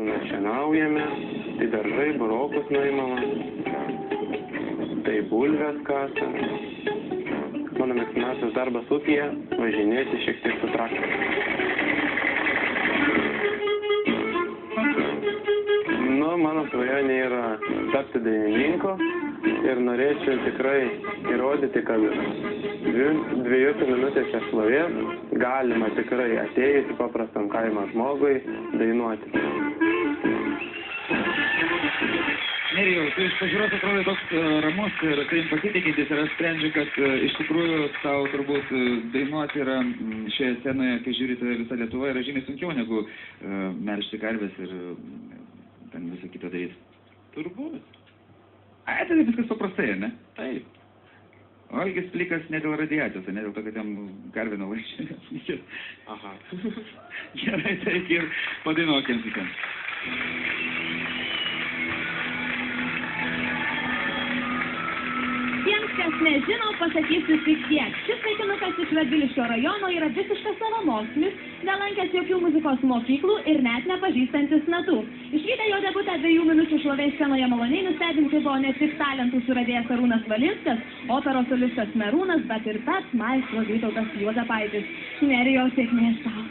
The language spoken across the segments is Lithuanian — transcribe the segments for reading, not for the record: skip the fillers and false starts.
būna šienaujame, tai daržai, burokus nuimama, tai bulvės kasa. Mano mėgstamiausias darbas ūkyje – važinėti šiek tiek su traktoriu. Mano svajonė yra tapti dainininku ir norėčiau tikrai įrodyti, kad 2 minutėse šlovės galima tikrai atėjus paprastam kaimo žmogui dainuoti. Nerijau, tu iš pažiūros atrodo toks ramus ir tai pasitikintis ir aš sprendžiu, kad iš tikrųjų tau turbūt dainuoti yra šioje scenoje, kai žiūrite visą Lietuvą, yra žymiai sunkiau negu melžti karves ir ten visą kitą daryti. Turbūt. Ai, tai viskas paprastai, ne? Taip. O Algis plikas ne dėl radiacijos, ne dėl to, kad jam karvė nulaišė. Aha. Gerai, taip ir padainuokim visiems. Tiems, kas nežino, pasakysiu tik tiek. Šis vaikinukas iš Radviliškio rajono yra visiškas savamokslis, nelankęs jokių muzikos mokyklų ir net nepažįstantis natų. Išvykę jo debutą 2 minučių šlovės scenoje maloniai nustebinti buvo ne tik talentų suradėjas Arūnas Valinskas, operos solistas Merūnas, bet ir pats maestro Vytautas Juozapaitis. Nerijau, sėkmės tau.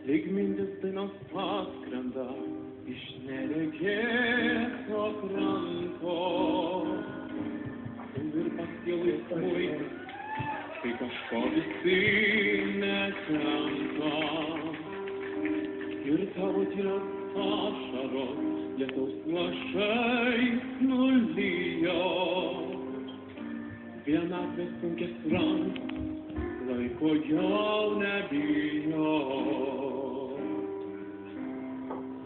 Lyg mintis dainos paskrenda iš neregėto kranto. Ir pasielui smuikas, kai kažko visi netenka. Ir tavo tyros ašaros lietaus lašai nulijo. Vienatvės sunkės rankos, laiko jau nebijo.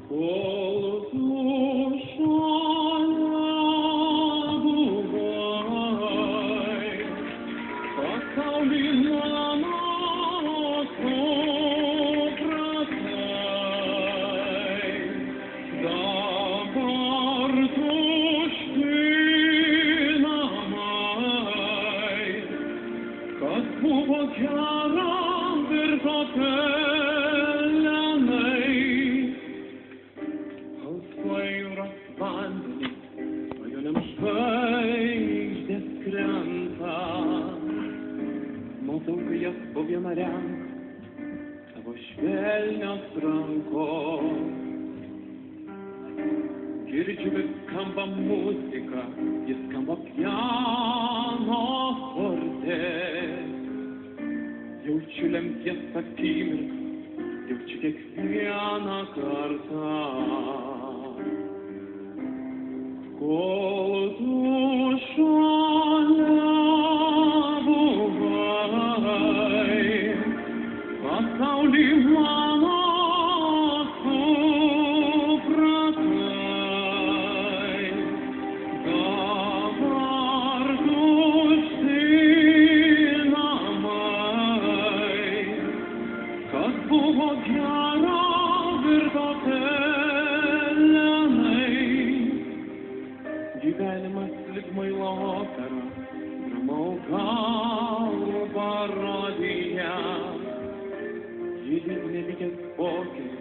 Kol tu šalia buvai, pasaulį mano supratai. Dabar tušti namai, kas buvo gera virto pelenai. Alsuoja jūros vandenys, svajoniam žvaigždės krenta. Matau, kai jas po vieną renka tavo švelnios rankos. Girdžiu, kaip skamba muzika, jis skamba piano forte. Jaučiu lemties akimirką, jaučiu kiekvieną kartą. Kol tu šalia buvai, pasaulį mano supratai. Dabar tušti namai, kas buvo gera virto pelenai. Gyvenimas lyg mailo opera, ramau galvą parodija. Ji lyg nevykęs pokeris,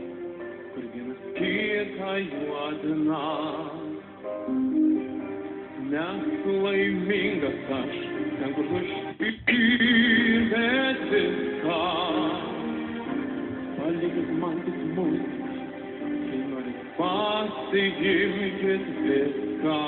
kur vienas kitą juodina. Nesu laimingas aš, ten kur nušpilkės viską. Palikit man tik muziką, kai norit pasiimkit viską.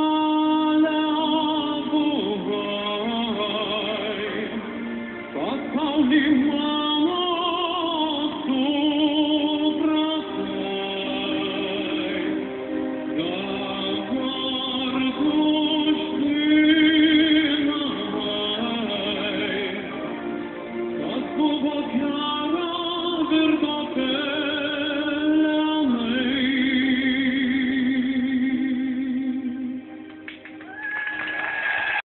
Šalia buvai, buvo gera, virto